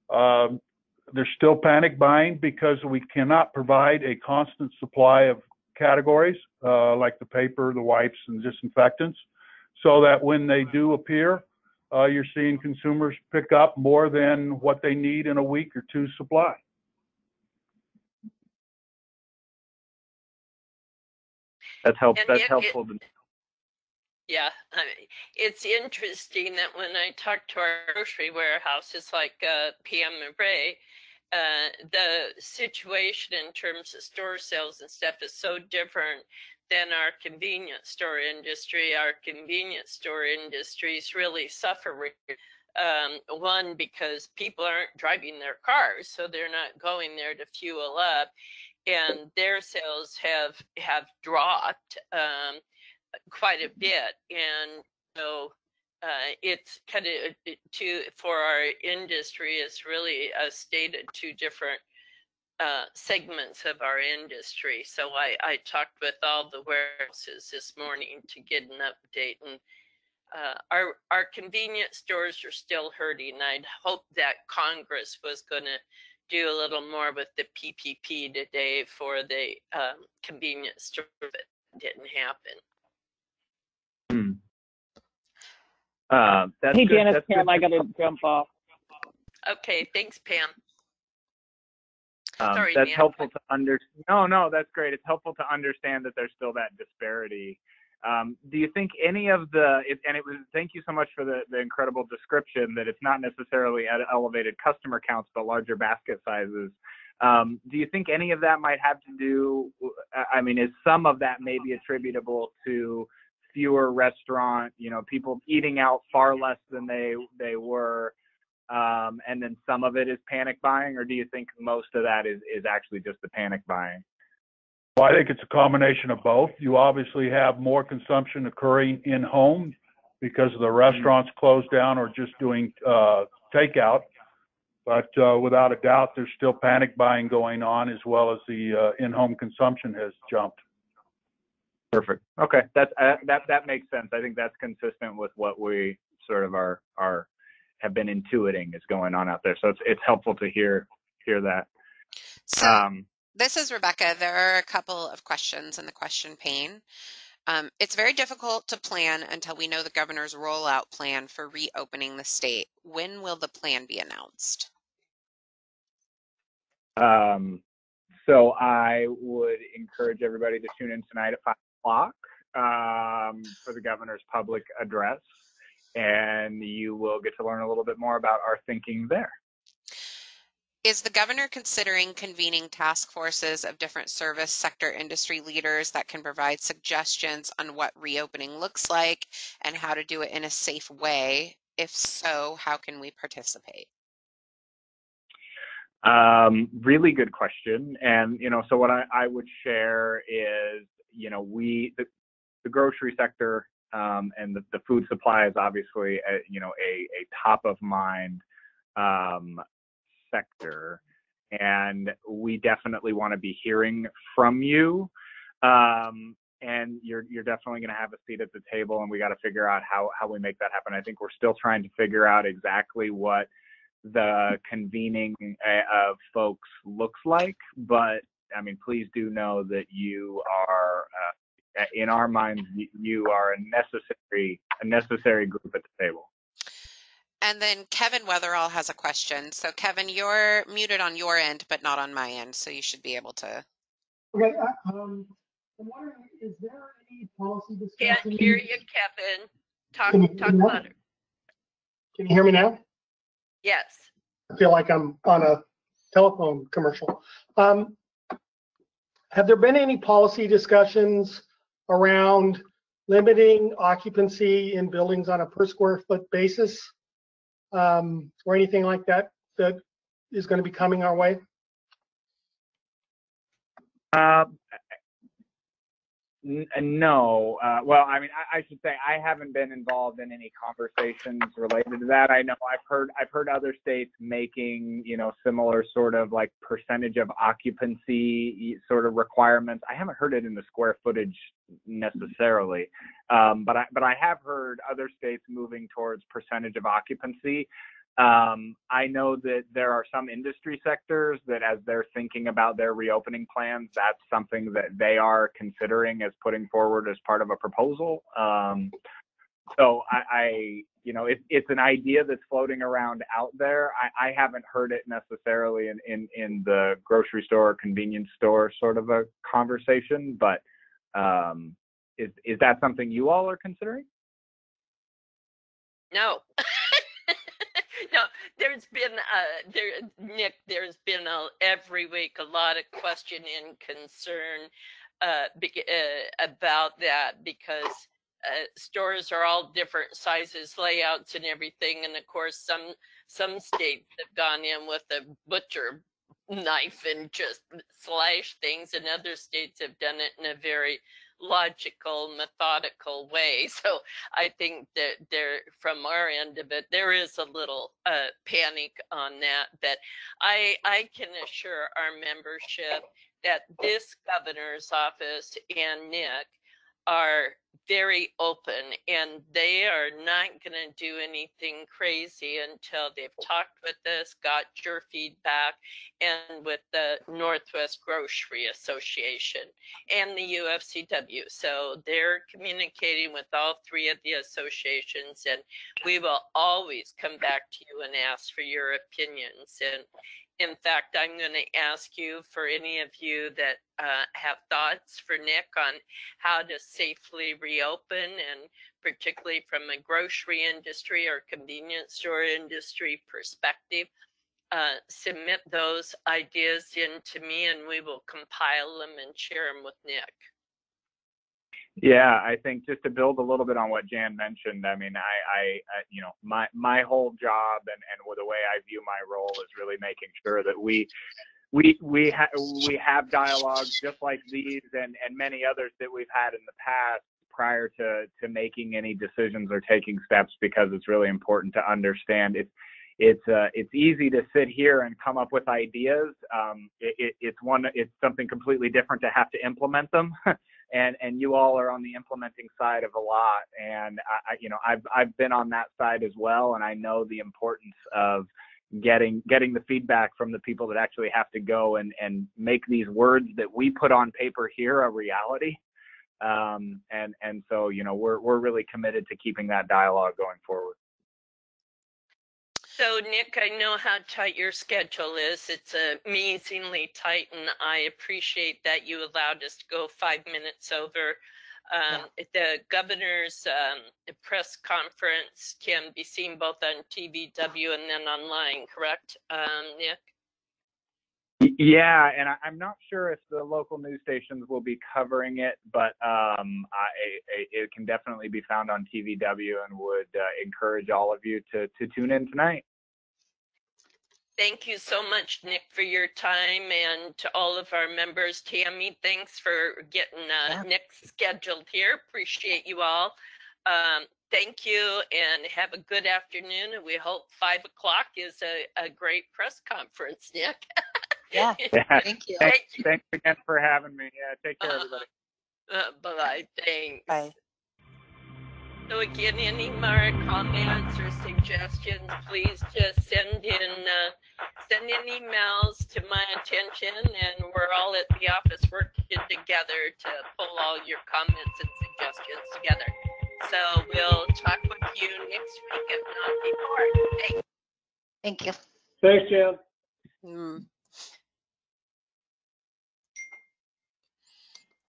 They're still panic buying because we cannot provide a constant supply of categories like the paper, the wipes, and disinfectants, so that when they do appear, you're seeing consumers pick up more than what they need in a week or two supply. That's helpful. Yeah, it's interesting that when I talk to our grocery warehouses like PM and Ray, the situation in terms of store sales and stuff is so different than our convenience store industry. Our convenience store industries really suffer. One, because people aren't driving their cars, so they're not going there to fuel up, and their sales have dropped quite a bit. And so it's kind of for our industry, it's really stated two different segments of our industry. So I talked with all the warehouses this morning to get an update, and our convenience stores are still hurting. I'd hope that Congress was going to do a little more with the PPP today for the convenience store, but it didn't happen. Hey, Janice, Pam, I got to jump off. Okay, thanks, Pam. Sorry, that's helpful to understand. No, that's great. It's helpful to understand that there's still that disparity. Do you think any of thank you so much for the incredible description that it's not necessarily at elevated customer counts, but larger basket sizes. Do you think any of that might have to do, is some of that maybe attributable to fewer restaurant, people eating out far less than they were, and then some of it is panic buying, or do you think most of that is actually just the panic buying? Well, I think it's a combination of both. You obviously have more consumption occurring in home because the restaurants closed down or just doing takeout. But without a doubt, there's still panic buying going on, as well as the in-home consumption has jumped. Perfect. Okay, that makes sense. I think that's consistent with what we sort of have been intuiting is going on out there. So it's helpful to hear that. So this is Rebecca. There are a couple of questions in the question pane. It's very difficult to plan until we know the governor's rollout plan for reopening the state. When will the plan be announced? So I would encourage everybody to tune in tonight at 5 o'clock for the governor's public address, and you will get to learn a little bit more about our thinking there. Is the governor considering convening task forces of different service sector industry leaders that can provide suggestions on what reopening looks like and how to do it in a safe way? If so, how can we participate? Really good question. And, so what I would share is, the grocery sector and the food supply is obviously, a top of mind sector. And we definitely want to be hearing from you. And you're definitely going to have a seat at the table, and we got to figure out how we make that happen. I think we're still trying to figure out exactly what the convening of folks looks like, but I mean, please do know that you are, in our minds, you are a necessary group at the table. And then Kevin Weatherall has a question. So Kevin, you're muted on your end, but not on my end, so you should be able to. Okay, I'm wondering, is there any policy discussion? Can't hear you, Kevin. Talk louder. Can you hear me now? Yes. I feel like I'm on a telephone commercial. Have there been any policy discussions around limiting occupancy in buildings on a per square foot basis, or anything like that that is going to be coming our way? No. Well, I mean, I should say I haven't been involved in any conversations related to that. I know I've heard other states making, similar sort of like percentage of occupancy sort of requirements. I haven't heard it in the square footage necessarily, but I have heard other states moving towards percentage of occupancy. I know that there are some industry sectors that, as they're thinking about their reopening plans, that's something that they are considering as putting forward as part of a proposal. So it's an idea that's floating around out there. I haven't heard it necessarily in the grocery store or convenience store sort of a conversation, but is that something you all are considering? No. No, there's been Nick, there's been every week a lot of question and concern about that, because stores are all different sizes, layouts, and everything. And of course, some states have gone in with a butcher knife and just slash things, and other states have done it in a very logical, methodical way. So I think that from our end of it, there is a little panic on that. But I can assure our membership that this governor's office and Nick are very open, and they are not going to do anything crazy until they've talked with us, got your feedback, and with the Northwest Grocery Association and the UFCW. So they're communicating with all three of the associations, and we will always come back to you and ask for your opinions. And in fact, I'm going to ask you, for any of you that have thoughts for Nick on how to safely reopen, and particularly from a grocery industry or convenience store industry perspective, submit those ideas in to me, and we will compile them and share them with Nick. Yeah, I think just to build a little bit on what Jan mentioned, I mean, my whole job and the way I view my role is really making sure that we have dialogues just like these and many others that we've had in the past prior to making any decisions or taking steps, because it's really important to understand it's easy to sit here and come up with ideas. It's something completely different to have to implement them. and you all are on the implementing side of a lot. And I've been on that side as well, and I know the importance of getting the feedback from the people that actually have to go and make these words that we put on paper here a reality. And so, we're really committed to keeping that dialogue going forward. So, Nick, I know how tight your schedule is. It's amazingly tight, and I appreciate that you allowed us to go 5 minutes over. The governor's press conference can be seen both on TVW and then online, correct, Nick? Yeah, and I'm not sure if the local news stations will be covering it, but it can definitely be found on TVW, and would encourage all of you to tune in tonight. Thank you so much, Nick, for your time, and to all of our members. Tammy, thanks for getting Nick scheduled here. Appreciate you all. Thank you, and have a good afternoon. And we hope 5 o'clock is a great press conference, Nick. Yeah, thank you. Thanks again for having me. Yeah, take care, everybody. Bye-bye. Thanks. Bye. So again, any more comments or suggestions, please just send in emails to my attention, and we're all at the office working together to pull all your comments and suggestions together. So we'll talk with you next week, if not before. Thanks. Thank you. Thanks, Jan.